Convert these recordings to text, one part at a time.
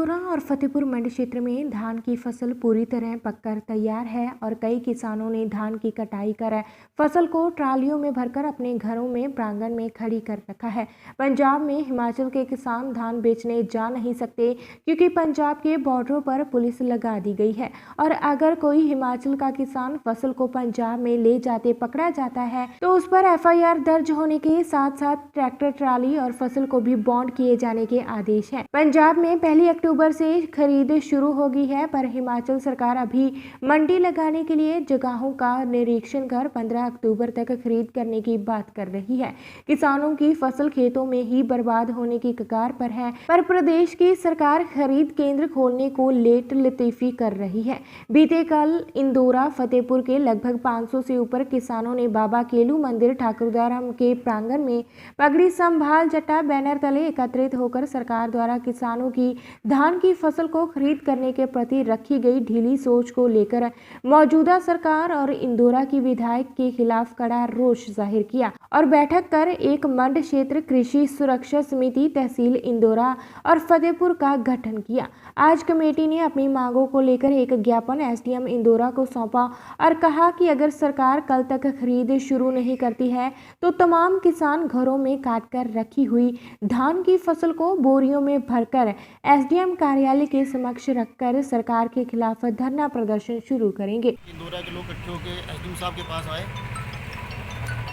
इंदौरा और फतेहपुर मंडी क्षेत्र में धान की फसल पूरी तरह पककर तैयार है और कई किसानों ने धान की कटाई कर फसल को ट्रालियों में भरकर अपने घरों में प्रांगण में खड़ी कर रखा है। पंजाब में हिमाचल के किसान धान बेचने जा नहीं सकते क्योंकि पंजाब के बॉर्डरों पर पुलिस लगा दी गई है और अगर कोई हिमाचल का किसान फसल को पंजाब में ले जाते पकड़ा जाता है तो उस पर FIR दर्ज होने के साथ साथ ट्रैक्टर ट्राली और फसल को भी बॉन्ड किए जाने के आदेश है। पंजाब में 1 अक्टूबर से खरीद शुरू होगी है, पर हिमाचल सरकार अभी मंडी लगाने के लिए जगहों का निरीक्षण कर 15 अक्टूबर तक खरीद करने की बात कर रही है। किसानों की फसल खेतों में ही बर्बाद होने की कगार पर है, पर प्रदेश की सरकार खरीद केंद्र खोलने को लेट लतीफी कर रही है। बीते कल इंदौरा फतेहपुर के लगभग 500 से ऊपर किसानों ने बाबा केलू मंदिर ठाकुरदाराम के प्रांगण में पगड़ी संभाल जटा बैनर तले एकत्रित होकर सरकार द्वारा किसानों की धान की फसल को खरीद करने के प्रति रखी गई ढीली सोच को लेकर मौजूदा सरकार और इंदौरा की विधायक के खिलाफ कड़ा रोष जाहिर किया और बैठक कर एक मंड क्षेत्र कृषि सुरक्षा समिति तहसील इंदौरा और फतेहपुर का गठन किया। आज कमेटी ने अपनी मांगों को लेकर एक ज्ञापन SDM इंदौरा को सौंपा और कहा कि अगर सरकार कल तक खरीद शुरू नहीं करती है तो तमाम किसान घरों में काटकर रखी हुई धान की फसल को बोरियों में भरकर SDM कार्यालय के समक्ष रखकर सरकार के खिलाफ धरना प्रदर्शन शुरू करेंगे। इंदौरा के लोग इकट्ठे होकर SDM साहब के पास आए,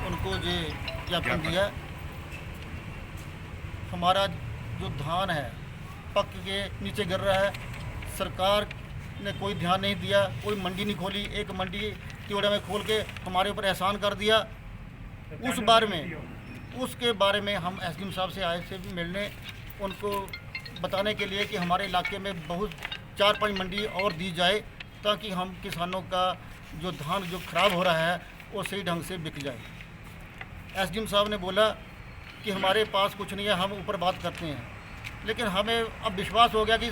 उनको ये ज्ञापन दिया, हमारा जो धान है पक के नीचे गिर रहा है, सरकार ने कोई ध्यान नहीं दिया, कोई मंडी नहीं खोली, एक मंडी तिवड़ा में खोल के हमारे ऊपर एहसान कर दिया। उसके बारे में हम SDM साहब से आए थे मिलने, उनको बताने के लिए कि हमारे इलाके में बहुत 4-5 मंडी और दी जाए ताकि हम किसानों का जो धान जो ख़राब हो रहा है वो सही ढंग से बिक जाए। SDM साहब ने बोला कि हमारे पास कुछ नहीं है, हम ऊपर बात करते हैं, लेकिन हमें अब विश्वास हो गया कि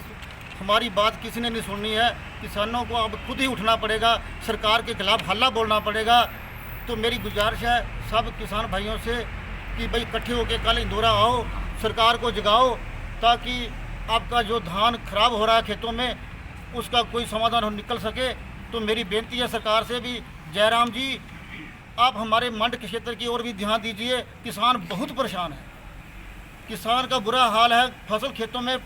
हमारी बात किसी ने नहीं सुननी है, किसानों को अब खुद ही उठना पड़ेगा, सरकार के खिलाफ हल्ला बोलना पड़ेगा। तो मेरी गुजारिश है सब किसान भाइयों से कि भाई इकट्ठे होकर कल इंदौरा आओ, सरकार को जगाओ ताकि आपका जो धान खराब हो रहा है खेतों में उसका कोई समाधान निकल सके। तो मेरी बेनती है सरकार से भी, जयराम जी आप हमारे मंड क्षेत्र की ओर भी ध्यान दीजिए, किसान बहुत परेशान है, किसान का बुरा हाल है, फसल खेतों में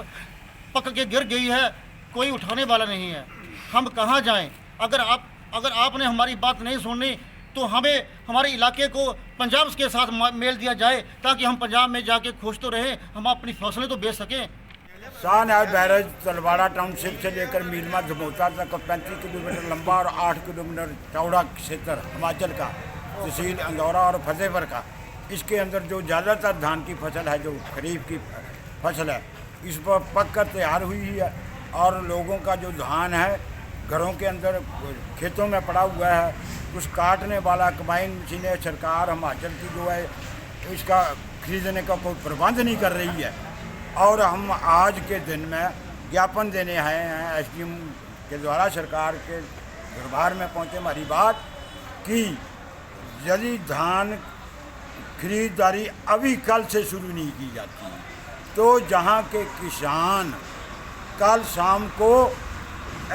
पक के गिर गई है, कोई उठाने वाला नहीं है, हम कहाँ जाएं? अगर आपने हमारी बात नहीं सुननी तो हमें हमारे इलाके को पंजाब के साथ मेल दिया जाए ताकि हम पंजाब में जाके खुश तो रहें, हम अपनी फसलें तो बेच सकें। शाहनवाज बैराज तलवाड़ा टाउनशिप से लेकर मीलमा धमोता तक 35 किलोमीटर लंबा और 8 किलोमीटर चौड़ा क्षेत्र हिमाचल का तहसील इंदौरा और फतेहपुर का, इसके अंदर जो ज़्यादातर धान की फसल है, जो खरीफ की फसल है, इस पर पक कर तैयार हुई है और लोगों का जो धान है घरों के अंदर खेतों में पड़ा हुआ है, कुछ काटने वाला कंबाइन मशीनें सरकार हिमाचल की जो है इसका खरीदने का कोई प्रबंध नहीं कर रही है। और हम आज के दिन में ज्ञापन देने आए हैं SDM के द्वारा सरकार के दरबार में पहुँचे हमारी बात कि यदि धान खरीदारी अभी कल से शुरू नहीं की जाती तो जहाँ के किसान कल शाम को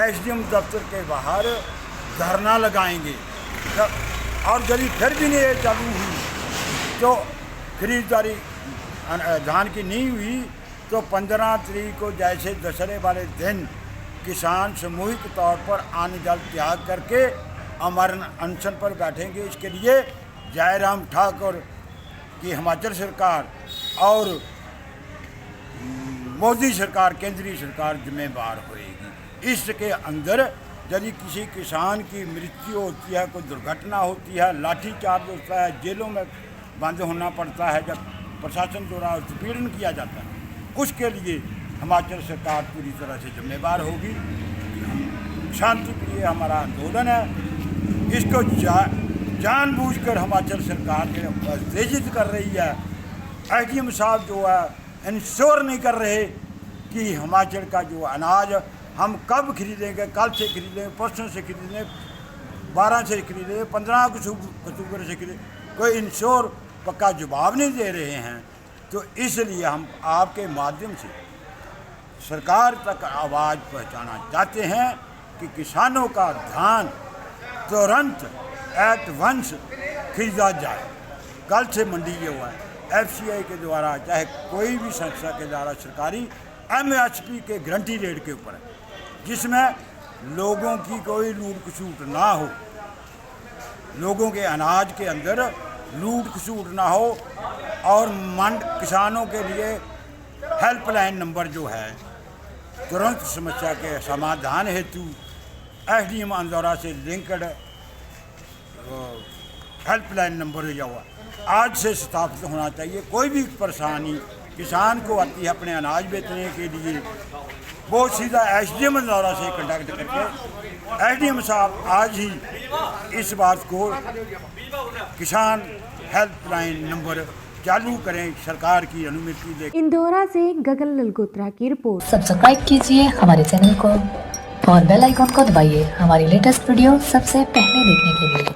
SDM दफ्तर के बाहर धरना लगाएंगे और यदि फिर भी नहीं चालू हुई तो खरीदारी धान की नहीं हुई तो 15 तारीख को जैसे दशहरे वाले दिन किसान सामूहिक तौर पर अन्न जल त्याग करके अमर अनशन पर बैठेंगे। इसके लिए जयराम ठाकुर की हिमाचल सरकार और मोदी सरकार, केंद्रीय सरकार जिम्मेदार होएगी। इसके अंदर यदि किसी किसान की मृत्यु होती है, कोई दुर्घटना होती है, लाठीचार्ज होता है, जेलों में बंद होना पड़ता है, जब प्रशासन द्वारा उत्पीड़न किया जाता है, उसके लिए हिमाचल सरकार पूरी तरह से जिम्मेदार होगी। शांति प्रिय हमारा आंदोलन है, इसको जानबूझकर हिमाचल सरकार जो उत्तेजित कर रही है। SDM साहब जो है इंश्योर नहीं कर रहे कि हिमाचल का जो अनाज हम कब खरीदेंगे, कल से खरीदेंगे, परसों से खरीदेंगे, 12 से खरीदेंगे, 15 अक्टूबर से खरीदेंगे, कोई इंश्योर पक्का जवाब नहीं दे रहे हैं। तो इसलिए हम आपके माध्यम से सरकार तक आवाज़ पहुंचाना चाहते हैं कि किसानों का धान तुरंत एट वंस खरीदा जाए। कल से मंडी जो है FCI के द्वारा चाहे कोई भी संस्था के द्वारा सरकारी MSP के गारंटी रेट के ऊपर है, जिसमें लोगों की कोई लूट खसूट ना हो, लोगों के अनाज के अंदर लूट खसूट ना हो। और किसानों के लिए हेल्पलाइन नंबर जो है तुरंत समस्या के समाधान हेतु SDM अंदौरा से लिंक्ड हेल्पलाइन नंबर जो है आज से स्थापित होना चाहिए। कोई भी परेशानी किसान को आती है अपने अनाज बेचने के लिए, वो सीधा SDM अंदौरा से कंटैक्ट करके SDM साहब आज ही इस बात को किसान हेल्पलाइन नंबर चालू करें, सरकार की अनुमति दे। इंदौरा से गगन ललगोत्रा की रिपोर्ट। सब्सक्राइब कीजिए हमारे चैनल को और बेल आइकॉन को दबाइए हमारी लेटेस्ट वीडियो सबसे पहले देखने के लिए।